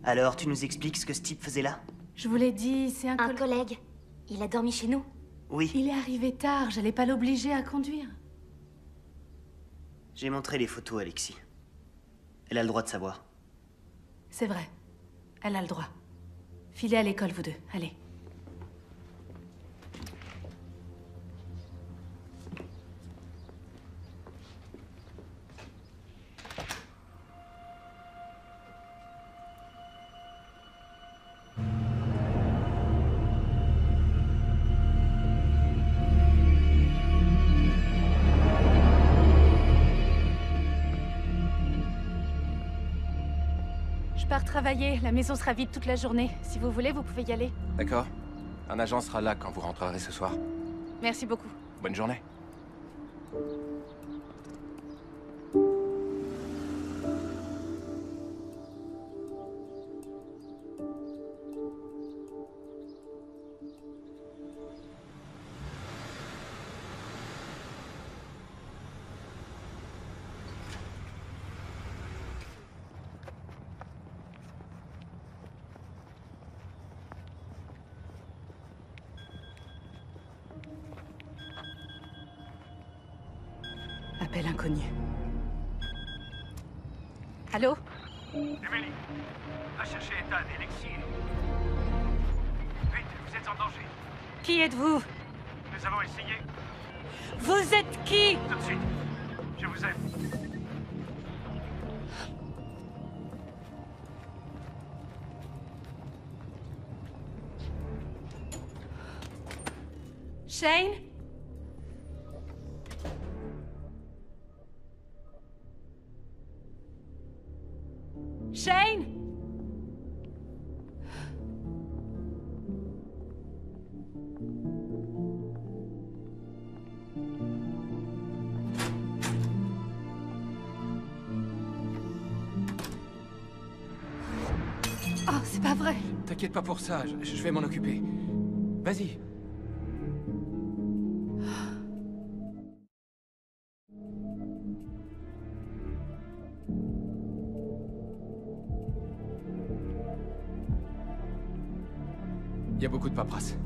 Alors, tu nous expliques ce que ce type faisait là? Je vous l'ai dit, c'est un collègue. Il a dormi chez nous. Oui. Il est arrivé tard, j'allais pas l'obliger à conduire. J'ai montré les photos à Lexi. Elle a le droit de savoir. C'est vrai. Elle a le droit. Filez à l'école, vous deux. Allez. part travailler. La maison sera vide toute la journée. Si vous voulez, vous pouvez y aller. D'accord. Un agent sera là quand vous rentrerez ce soir. Merci beaucoup. Bonne journée. Appel inconnu. Allô? Emily, va chercher Ethan et Lexi. Vite, vous êtes en danger. Qui êtes-vous? Nous avons essayé. Vous êtes qui? Tout de suite. Je vous aime. Shane? Shane? Oh, c'est pas vrai. T'inquiète pas pour ça, je vais m'en occuper. Vas-y. Il y a beaucoup de paperasse.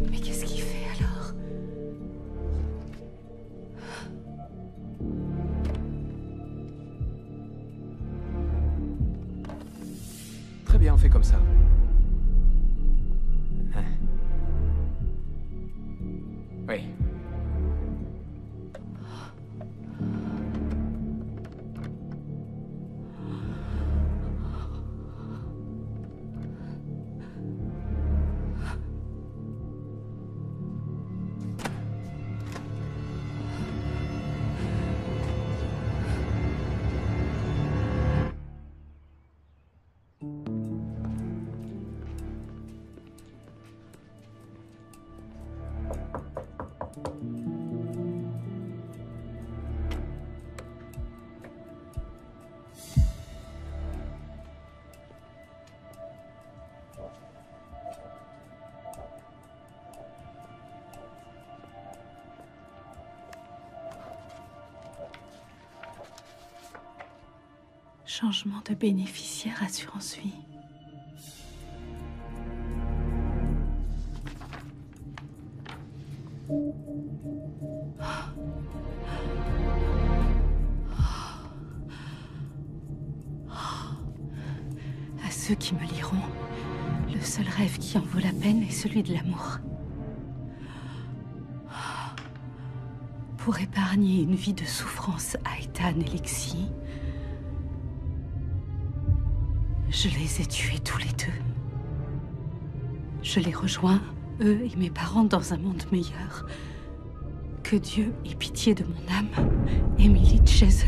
Mais qu'est-ce qu'il fait alors? Très bien, on fait comme ça. Oui. Changement de bénéficiaire assurance vie. À ceux qui me liront, le seul rêve qui en vaut la peine est celui de l'amour. Pour épargner une vie de souffrance à Ethan et Lexi, je les ai tués tous les deux. Je les rejoins, eux et mes parents, dans un monde meilleur. Que Dieu ait pitié de mon âme, Emily Jason.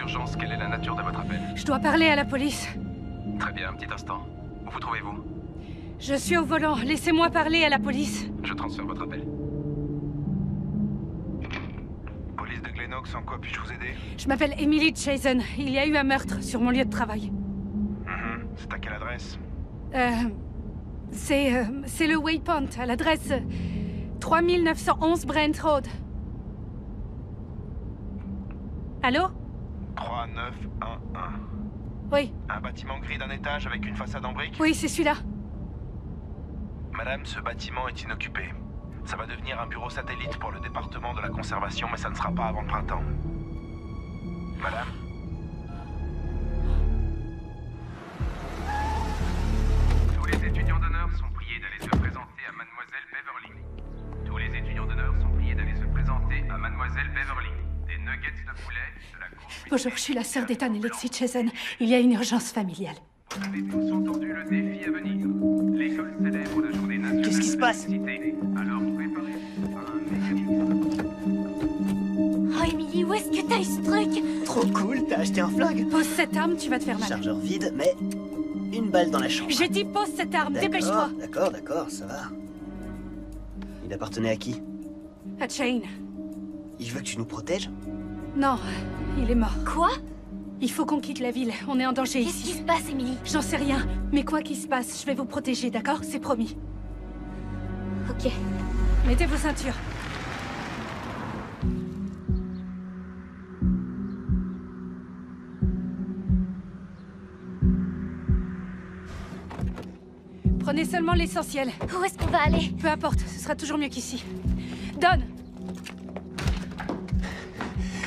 d'urgence, quelle est la nature de votre appel? Je dois parler à la police. Très bien, un petit instant. Où vous trouvez-vous? Je suis au volant. Laissez-moi parler à la police. Je transfère votre appel. Police de Glenox, en quoi puis-je vous aider? Je m'appelle Emily Chazen. Il y a eu un meurtre sur mon lieu de travail. C'est à quelle adresse? C'est le Waypoint, à l'adresse 3911 Brent Road. Allô? 3911. Oui. Un bâtiment gris d'un étage avec une façade en briques? Oui, c'est celui-là. Madame, ce bâtiment est inoccupé. Ça va devenir un bureau satellite pour le département de la conservation, mais ça ne sera pas avant le printemps. Madame? Tous les étudiants d'honneur sont priés d'aller se présenter à Mademoiselle Beverly. Tous les étudiants d'honneur sont priés d'aller se présenter à Mademoiselle Beverly. Des nuggets de poulet, de la course... Bonjour, je suis la sœur d'Ethan et Lexi Chazen. Il y a une urgence familiale. Vous avez tous entendu le défi à venir. L'école célèbre le jour des nations. Qu'est-ce qui se passe? Alors préparez-vous à un mécanisme. Oh, Emily, où est-ce que t'as eu ce truc? Trop cool, t'as acheté un flingue? Pose cette arme, tu vas te faire mal. Chargeur vide, mais une balle dans la chambre. J'ai dit pose cette arme, dépêche-toi. D'accord, ça va. Il appartenait à qui? À Shane. Il veut que tu nous protèges? Non, il est mort. Quoi? Il faut qu'on quitte la ville, on est en danger ici. Qu'est-ce qui se passe, Emily? J'en sais rien, mais quoi qu'il se passe, je vais vous protéger, d'accord? C'est promis. Ok. Mettez vos ceintures. Prenez seulement l'essentiel. Où est-ce qu'on va aller? Peu importe, ce sera toujours mieux qu'ici. Donne!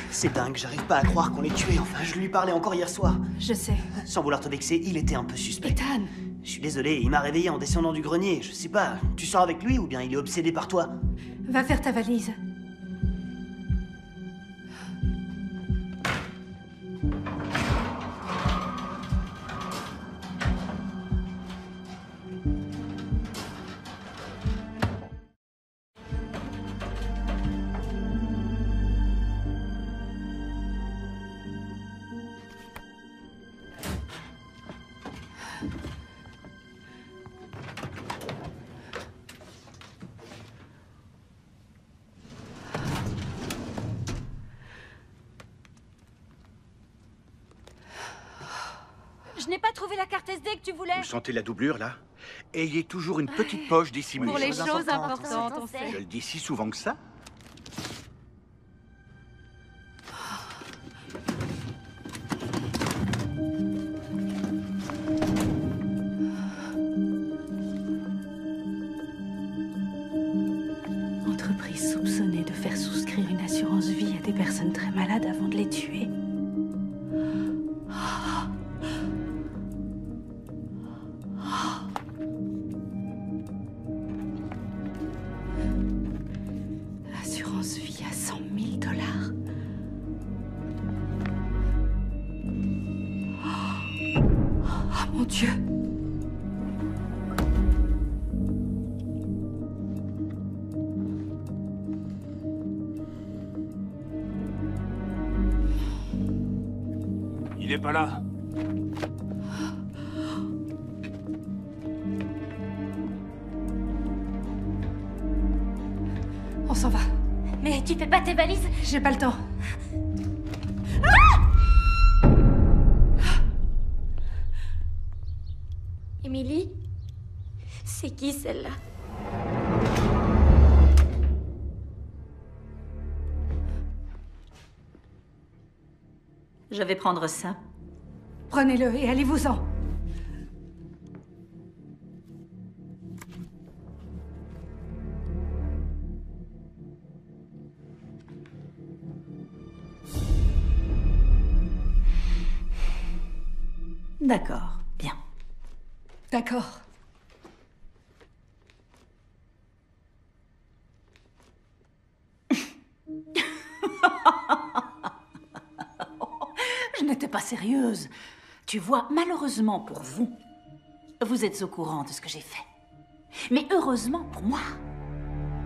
C'est dingue, j'arrive pas à croire qu'on l'ait tué. Enfin, je lui parlais encore hier soir. Je sais. Sans vouloir te vexer, il était un peu suspect. Ethan! Je suis désolé, il m'a réveillé en descendant du grenier. Je sais pas, tu sors avec lui ou bien il est obsédé par toi? Va faire ta valise. Je n'ai pas trouvé la carte SD que tu voulais. Vous sentez la doublure, là? Ayez toujours une petite poche dissimulée. Pour les choses importantes, on sait. Je le dis si souvent que ça. Entreprise soupçonnée de faire souscrire une assurance vie à des personnes très malades avant de les tuer. Assurance vie à 100 000 $. Oh mon Dieu! Il est pas là. On s'en va. Mais tu fais pas tes valises? J'ai pas le temps. Emily? C'est qui celle-là? Je vais prendre ça. Prenez-le et allez-vous-en. D'accord, bien. D'accord. Je n'étais pas sérieuse. Tu vois, malheureusement pour vous, vous êtes au courant de ce que j'ai fait. Mais heureusement pour moi,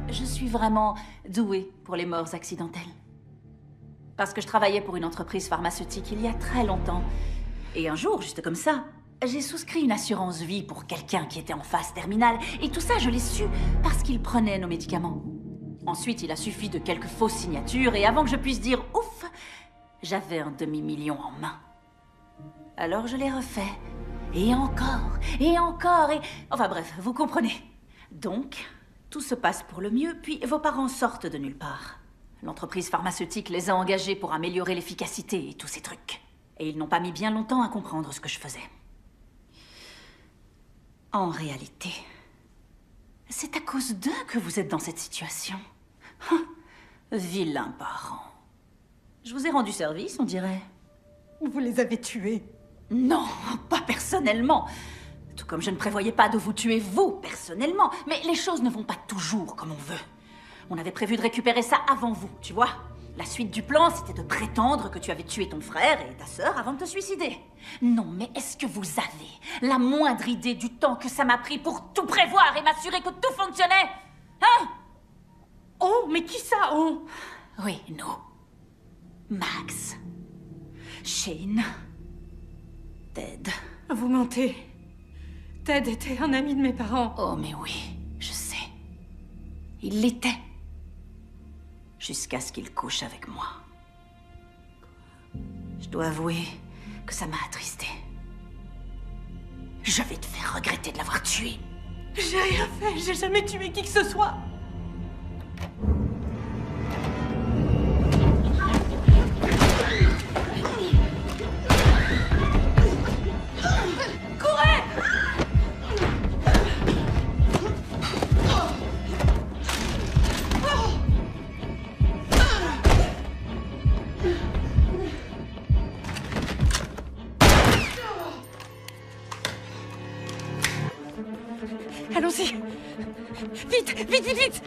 je suis vraiment douée pour les morts accidentelles. Parce que je travaillais pour une entreprise pharmaceutique il y a très longtemps. Et un jour, juste comme ça, j'ai souscrit une assurance vie pour quelqu'un qui était en phase terminale. Et tout ça, je l'ai su parce qu'il prenait nos médicaments. Ensuite, il a suffi de quelques fausses signatures et avant que je puisse dire « ouf », j'avais un demi-million en main. Alors je l'ai refait. Et encore, et encore, et... Enfin bref, vous comprenez. Donc, tout se passe pour le mieux, puis vos parents sortent de nulle part. L'entreprise pharmaceutique les a engagés pour améliorer l'efficacité et tous ces trucs. Et ils n'ont pas mis bien longtemps à comprendre ce que je faisais. En réalité, c'est à cause d'eux que vous êtes dans cette situation. Vilain parent. Je vous ai rendu service, on dirait. Vous les avez tués? Non, pas personnellement. Tout comme je ne prévoyais pas de vous tuer, vous, personnellement. Mais les choses ne vont pas toujours comme on veut. On avait prévu de récupérer ça avant vous, tu vois. La suite du plan, c'était de prétendre que tu avais tué ton frère et ta sœur avant de te suicider. Non, mais est-ce que vous avez la moindre idée du temps que ça m'a pris pour tout prévoir et m'assurer que tout fonctionnait? Hein? Oh, mais qui ça, oh? Oui, nous. Max. Shane. Ted. Vous mentez. Ted était un ami de mes parents. Oh, mais oui, je sais. Il l'était. Jusqu'à ce qu'il couche avec moi. Je dois avouer que ça m'a attristée. Je vais te faire regretter de l'avoir tué. J'ai rien fait, j'ai jamais tué qui que ce soit. Courez! Allons-y. Vite, vite, vite, vite.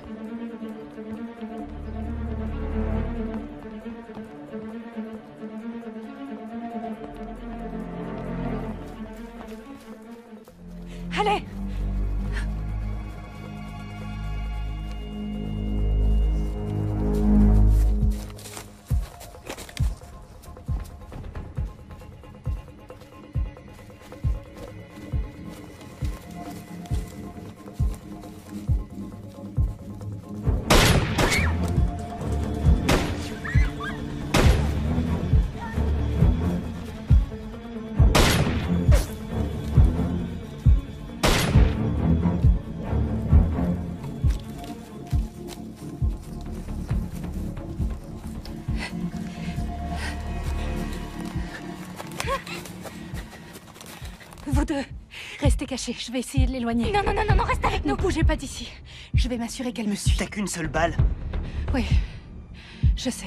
Allez. Vous deux, restez cachés. Je vais essayer de l'éloigner. Non, non, non, non, non, reste avec nous. Ne bougez pas d'ici. Je vais m'assurer qu'elle me suit. T'as qu'une seule balle. Oui, je sais.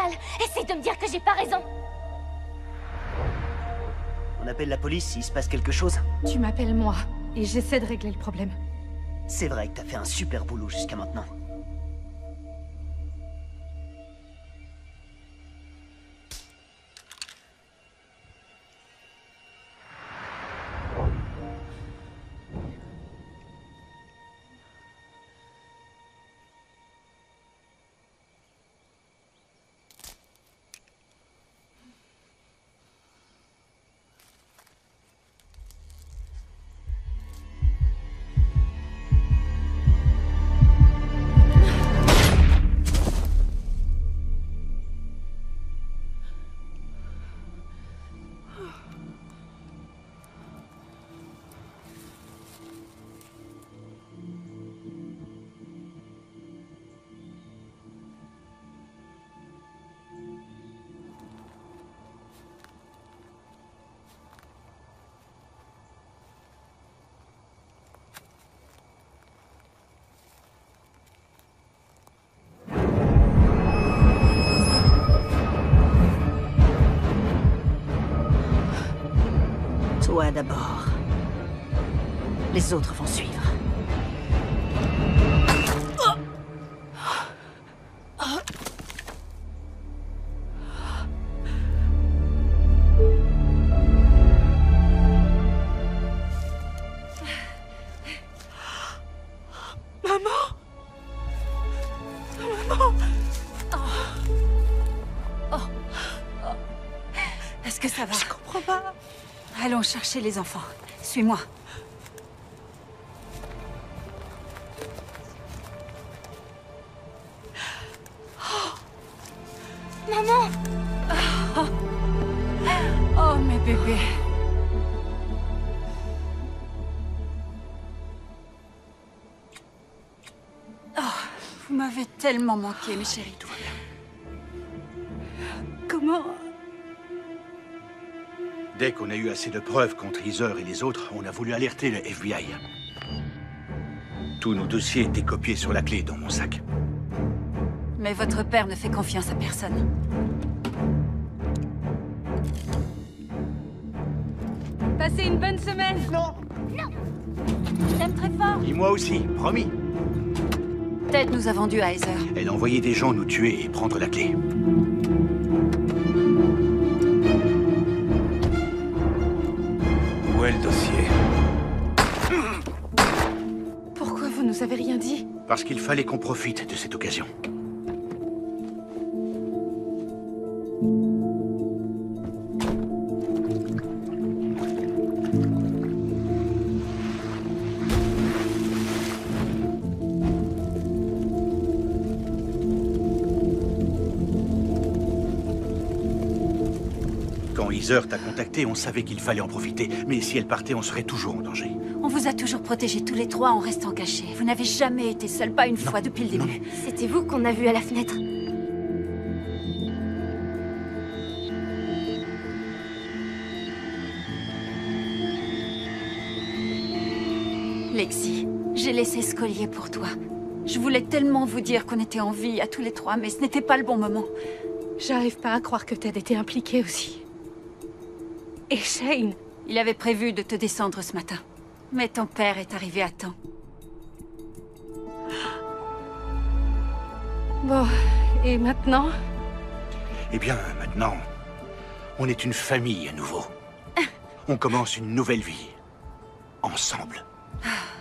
mal. Essaye de me dire que j'ai pas raison. On appelle la police s'il se passe quelque chose. Tu m'appelles moi, et j'essaie de régler le problème. C'est vrai que t'as fait un super boulot jusqu'à maintenant. Toi d'abord. Les autres vont suivre. Maman! Maman! Est-ce que ça va? Je comprends pas. Allons chercher les enfants. Suis-moi. Maman! Oh, mes bébés. Oh, vous m'avez tellement manqué, mes chéris. Tout va bien. Comment? Dès qu'on a eu assez de preuves contre Heather et les autres, on a voulu alerter le FBI. Tous nos dossiers étaient copiés sur la clé dans mon sac. Mais votre père ne fait confiance à personne. Passez une bonne semaine. Non! Non! Je t'aime très fort. Et moi aussi, promis. Ted nous a vendus à Heather. Elle a envoyé des gens nous tuer et prendre la clé. Où est le dossier? Pourquoi vous nous avez rien dit? Parce qu'il fallait qu'on profite de cette occasion. Quand Heather t'a contacté, on savait qu'il fallait en profiter. Mais si elle partait, on serait toujours en danger. On vous a toujours protégés tous les trois en restant cachés. Vous n'avez jamais été seuls, pas une fois depuis le début. C'était vous qu'on a vu à la fenêtre. Lexi, j'ai laissé ce collier pour toi. Je voulais tellement vous dire qu'on était en vie à tous les trois, mais ce n'était pas le bon moment. J'arrive pas à croire que Ted était impliqué aussi. Et Shane? Il avait prévu de te descendre ce matin. Mais ton père est arrivé à temps. Bon, et maintenant? Eh bien, maintenant, on est une famille à nouveau. On commence une nouvelle vie. Ensemble. Ah.